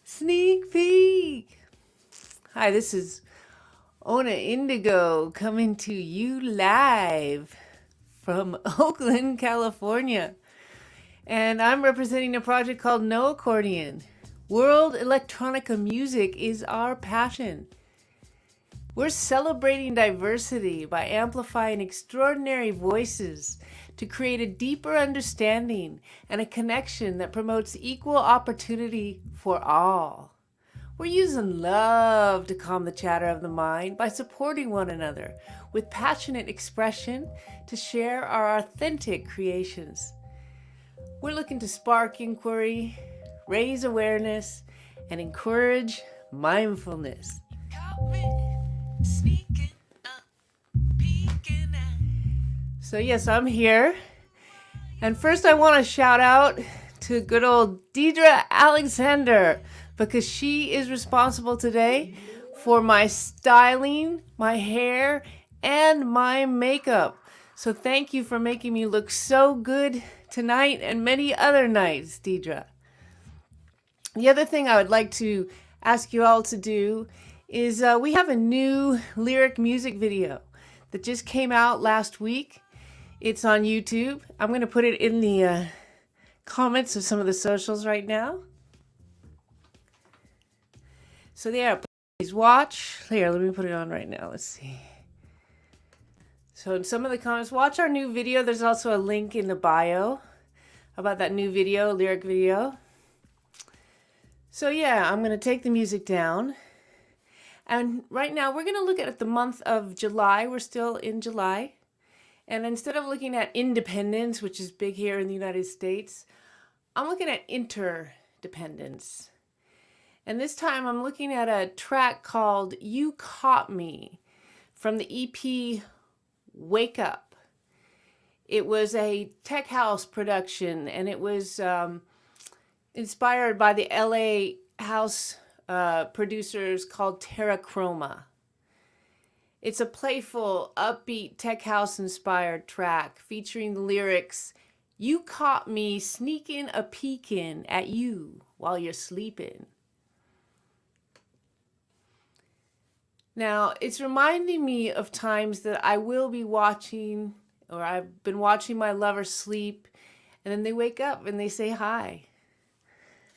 Sneak peek. Hi, this is Ona Indigo coming to you live from Oakland, California. And I'm representing a project called No Accordion. World electronica music is our passion. We're celebrating diversity by amplifying extraordinary voices to create a deeper understanding and a connection that promotes equal opportunity for all. We're using love to calm the chatter of the mind by supporting one another with passionate expression to share our authentic creations. We're looking to spark inquiry, raise awareness, and encourage mindfulness. So yes, I'm here. And first I want to shout out to good old Deidre Alexander because she is responsible today for my styling, my hair, and my makeup. So thank you for making me look so good tonight and many other nights, Deidre. The other thing I would like to ask you all to do is we have a new lyric music video that just came out last week. It's on YouTube. I'm going to put it in the comments of some of the socials right now. So there, please watch. Here, let me put it on right now. Let's see. So in some of the comments, watch our new video. There's also a link in the bio about that new video, lyric video. So yeah, I'm going to take the music down. And right now we're going to look at the month of July. We're still in July. And instead of looking at independence, which is big here in the United States, I'm looking at interdependence. And this time I'm looking at a track called You Caught Me from the EP Wake Up. It was a tech house production, and it was inspired by the LA house producers called Terra Chroma. It's a playful, upbeat, tech house inspired track featuring the lyrics, "You caught me sneaking a peekin' at you while you're sleeping." Now, it's reminding me of times that I will be watching, or I've been watching my lover sleep, and then they wake up and they say hi.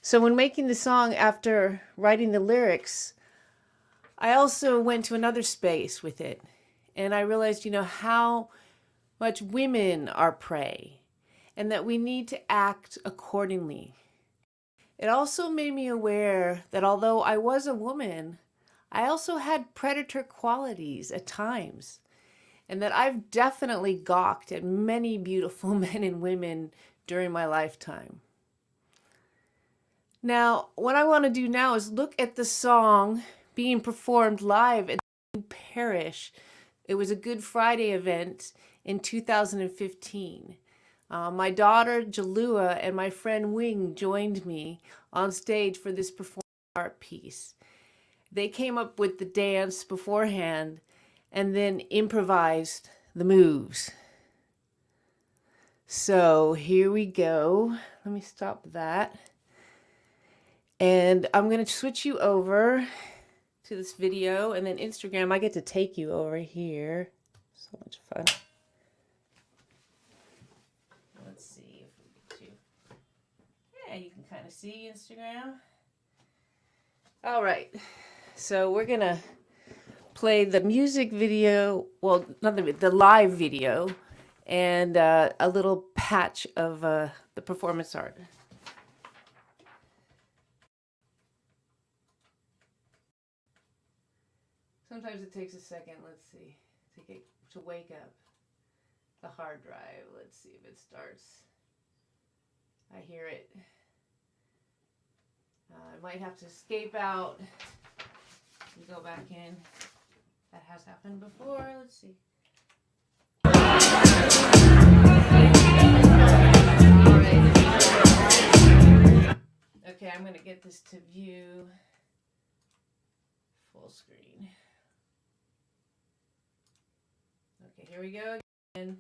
So when making the song after writing the lyrics, I also went to another space with it, and I realized, how much women are prey, and that we need to act accordingly. It also made me aware that although I was a woman, I also had predator qualities at times, and that I've definitely gawked at many beautiful men and women during my lifetime. Now, what I want to do now is look at the song being performed live at Parish. It was a Good Friday event in 2015. My daughter Jalua and my friend Wing joined me on stage for this performance art piece. They came up with the dance beforehand and then improvised the moves. So here we go. Let me stop that. And I'm going to switch you over to this video, and then Instagram, I get to take you over here. So much fun. Let's see if we get you. Yeah, you can kind of see Instagram. All right. So we're going to play the music video, well, not the live video, and a little patch of the performance art. Sometimes it takes a second, let's see, to wake up the hard drive. Let's see if it starts. I hear it. I might have to escape out and go back in. That has happened before. Let's see. All right. Okay, I'm going to get this to view full screen. Okay, here we go again.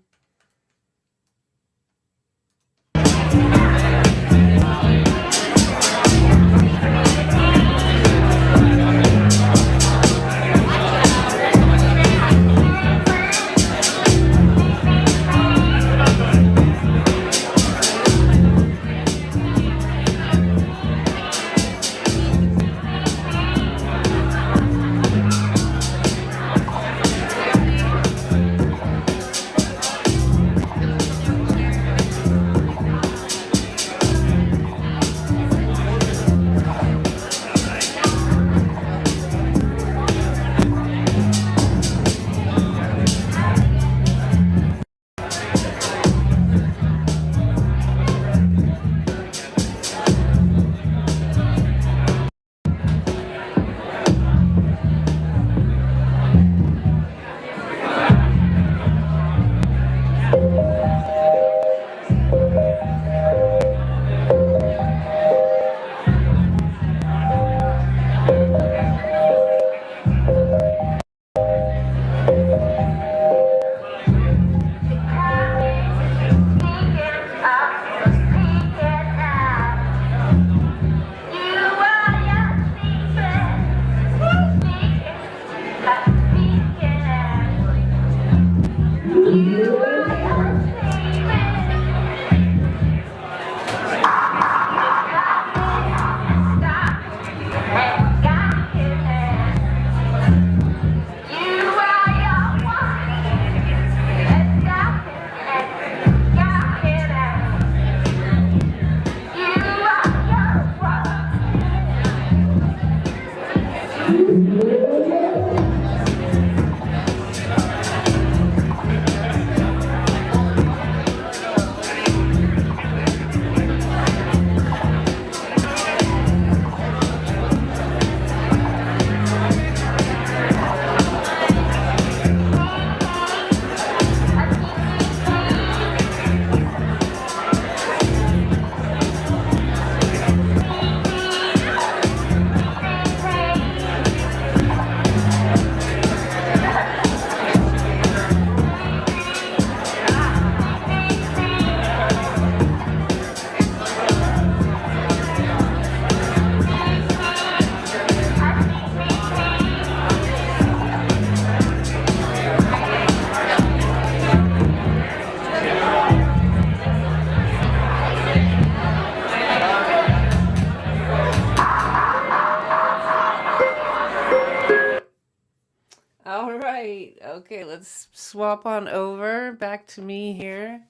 Okay, let's swap on over back to me here.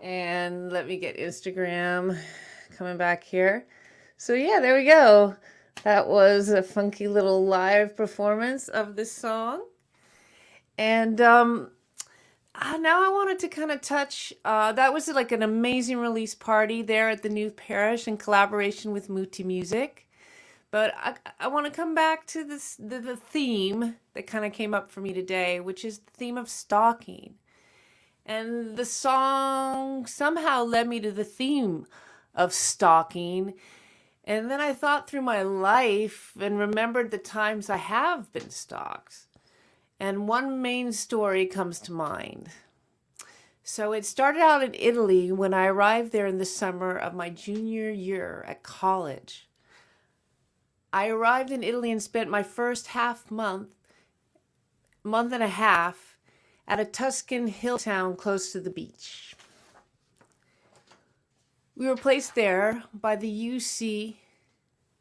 And let me get Instagram coming back here. So yeah, there we go. That was a funky little live performance of this song. And now I wanted to kind of touch, that was like an amazing release party there at the new Parish in collaboration with Muti Music. But I want to come back to the theme that kind of came up for me today, which is the theme of stalking. And the song somehow led me to the theme of stalking. And then I thought through my life and remembered the times I have been stalked. And one main story comes to mind. So it started out in Italy when I arrived there in the summer of my junior year at college. I arrived in Italy and spent my first month and a half, at a Tuscan hill town close to the beach. We were placed there by the UC,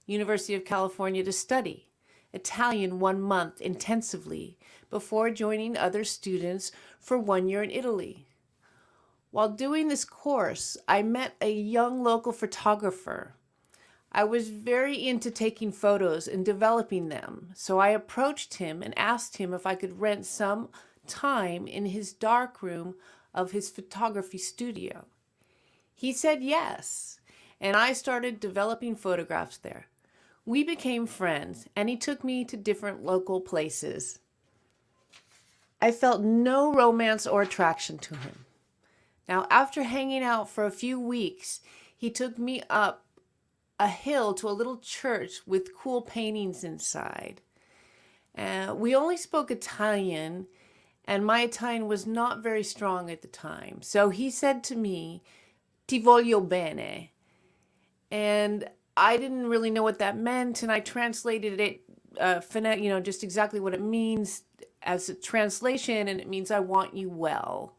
University of California, to study Italian 1 month intensively before joining other students for 1 year in Italy. While doing this course, I met a young local photographer. I was very into taking photos and developing them, so I approached him and asked him if I could rent some time in his darkroom of his photography studio. He said yes, and I started developing photographs there. We became friends, and he took me to different local places. I felt no romance or attraction to him. Now, after hanging out for a few weeks, he took me up a hill to a little church with cool paintings inside. We only spoke Italian, and my Italian was not very strong at the time. So he said to me, "Ti voglio bene." And I didn't really know what that meant, and I translated it, just exactly what it means as a translation, and it means I want you well.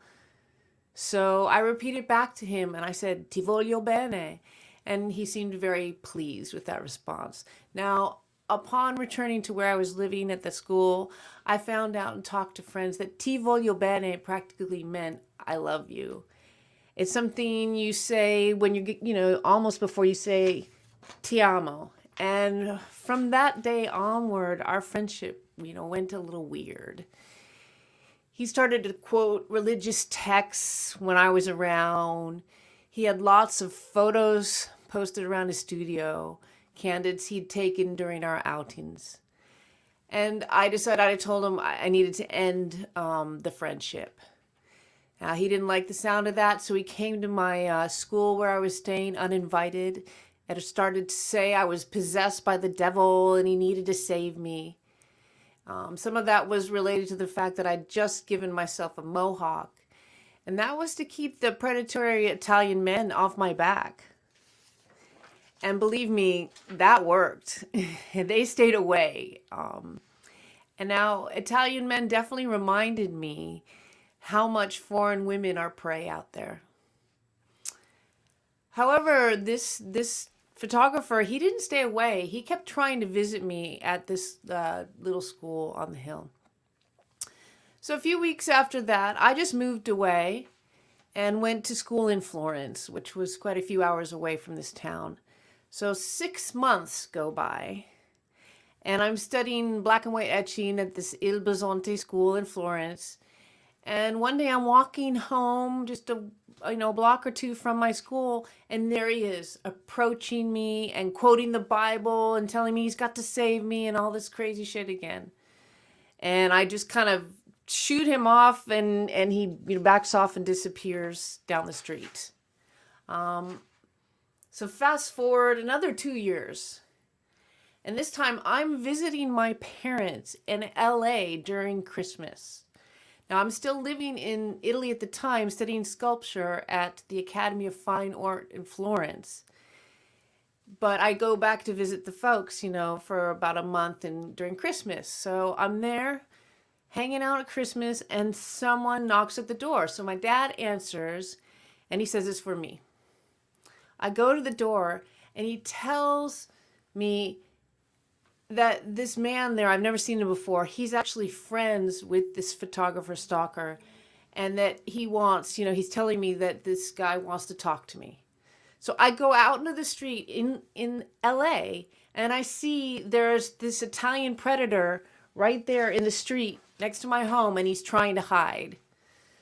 So I repeated back to him, and I said, "Ti voglio bene." And he seemed very pleased with that response. Now, upon returning to where I was living at the school, I found out and talked to friends that "ti voglio bene" practically meant "I love you." It's something you say when you almost before you say "ti amo." And from that day onward, our friendship, went a little weird. He started to quote religious texts when I was around. He had lots of photos posted around his studio, candids he'd taken during our outings. And I told him I needed to end the friendship. He didn't like the sound of that, so he came to my school where I was staying uninvited and started to say I was possessed by the devil and he needed to save me. Some of that was related to the fact that I'd just given myself a mohawk, and that was to keep the predatory Italian men off my back. And believe me, that worked. They stayed away. And now Italian men definitely reminded me how much foreign women are prey out there. However, this photographer, he didn't stay away. He kept trying to visit me at this little school on the hill. So a few weeks after that, I just moved away and went to school in Florence, which was quite a few hours away from this town. So 6 months go by, and I'm studying black and white etching at this Il Bisonte school in Florence. And one day I'm walking home just a block or two from my school, and there he is approaching me and quoting the Bible and telling me he's got to save me and all this crazy shit again. And I just kind of shoot him off, and he backs off and disappears down the street. So fast forward another 2 years. And this time I'm visiting my parents in LA during Christmas. Now, I'm still living in Italy at the time, studying sculpture at the Academy of Fine Art in Florence. But I go back to visit the folks, for about a month and during Christmas. So I'm there hanging out at Christmas, and someone knocks at the door. So my dad answers, and he says, "It's for me." I go to the door, and he tells me that this man there, I've never seen him before. He's actually friends with this photographer stalker, and that he wants, he's telling me that this guy wants to talk to me. So I go out into the street in LA, and I see there's this Italian predator right there in the street next to my home, and he's trying to hide.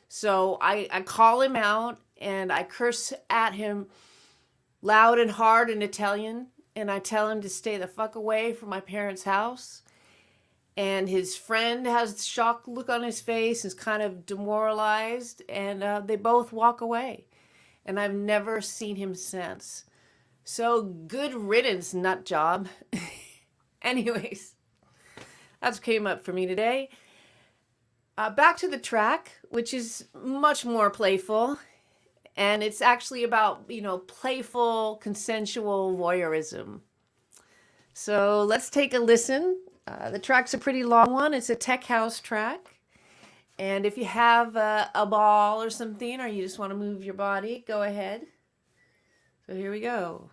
So I call him out and I curse at him loud and hard in Italian, and I tell him to stay the fuck away from my parents' house. And his friend has a shocked look on his face, is kind of demoralized, and they both walk away. And I've never seen him since. So good riddance, nut job. Anyways, that's what came up for me today. Back to the track, which is much more playful. And it's actually about, playful, consensual voyeurism. So let's take a listen. The track's a pretty long one. It's a tech house track. And if you have a ball or something, or you just want to move your body, go ahead. So here we go.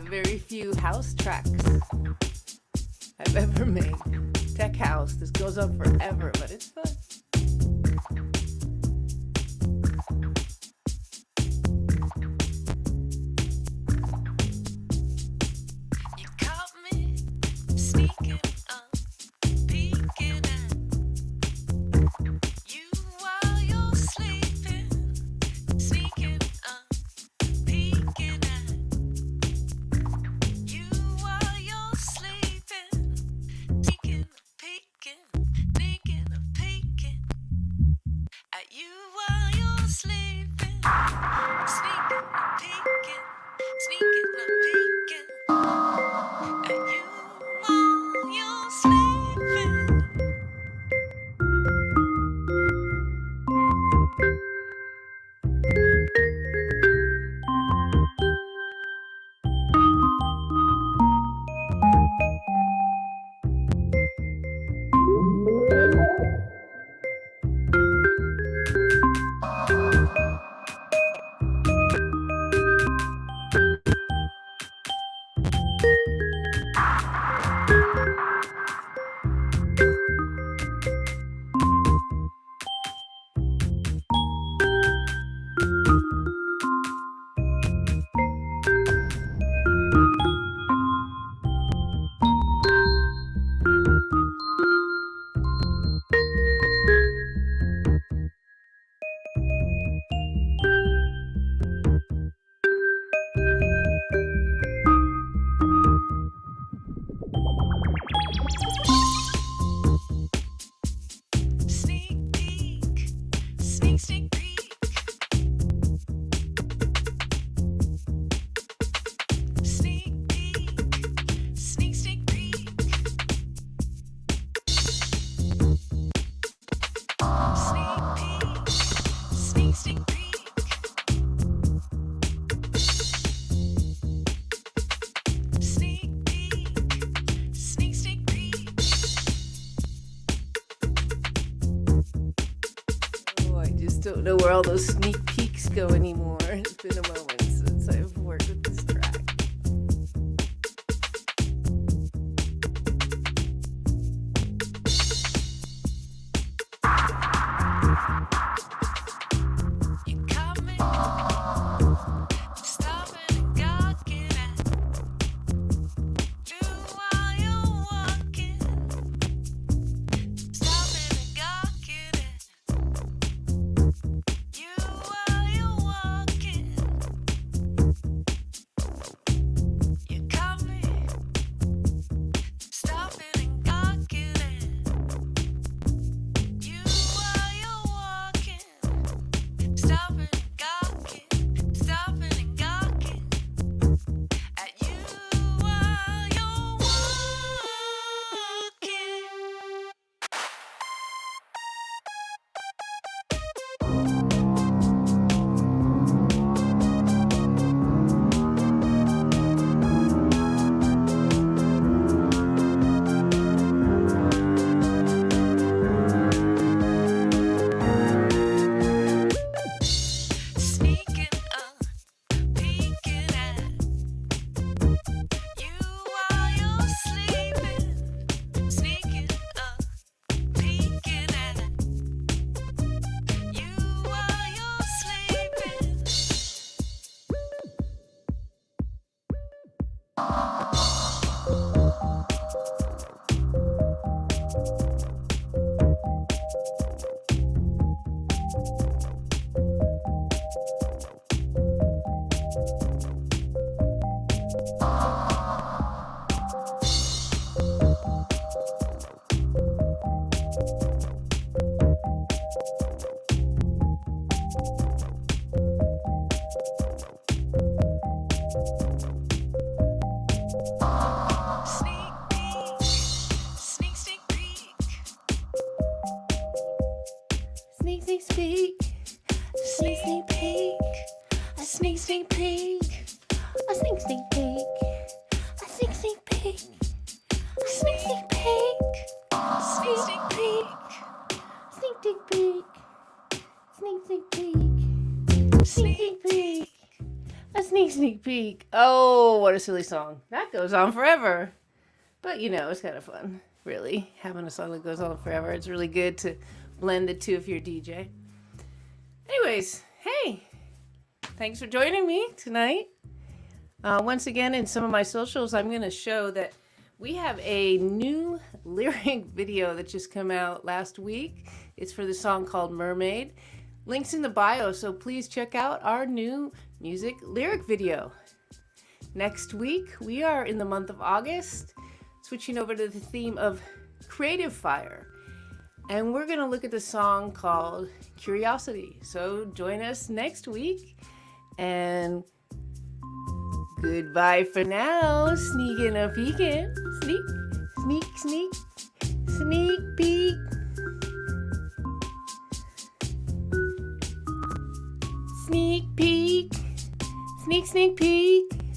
Very few house tracks I've ever made. Tech house. This goes on forever, but it's fun. You caught me sneaking up, peeking at Don't know where all those sneak peeks go anymore. It's been a moment since I've worked with this track. sneak peek, a sneak peek, a sneak peek, a sneak peek, sneak peek, sneak peek, sneak peek, sneak peek, a sneak peek. Oh, what a silly song. That goes on forever. But you know, it's kind of fun, really, having a song that goes on forever. It's really good to blend the two if you're a DJ. Anyways, hey, thanks for joining me tonight. Once again, in some of my socials, I'm going to show that we have a new lyric video that just came out last week. It's for the song called Mermaid. Links in the bio, so please check out our new music lyric video. Next week, we are in the month of August, switching over to the theme of creative fire. And we're going to look at the song called Curiosity. So join us next week. And goodbye for now. Sneaking a peeking. Sneak, sneak, sneak, sneak peek. Sneak peek. Sneak, sneak peek.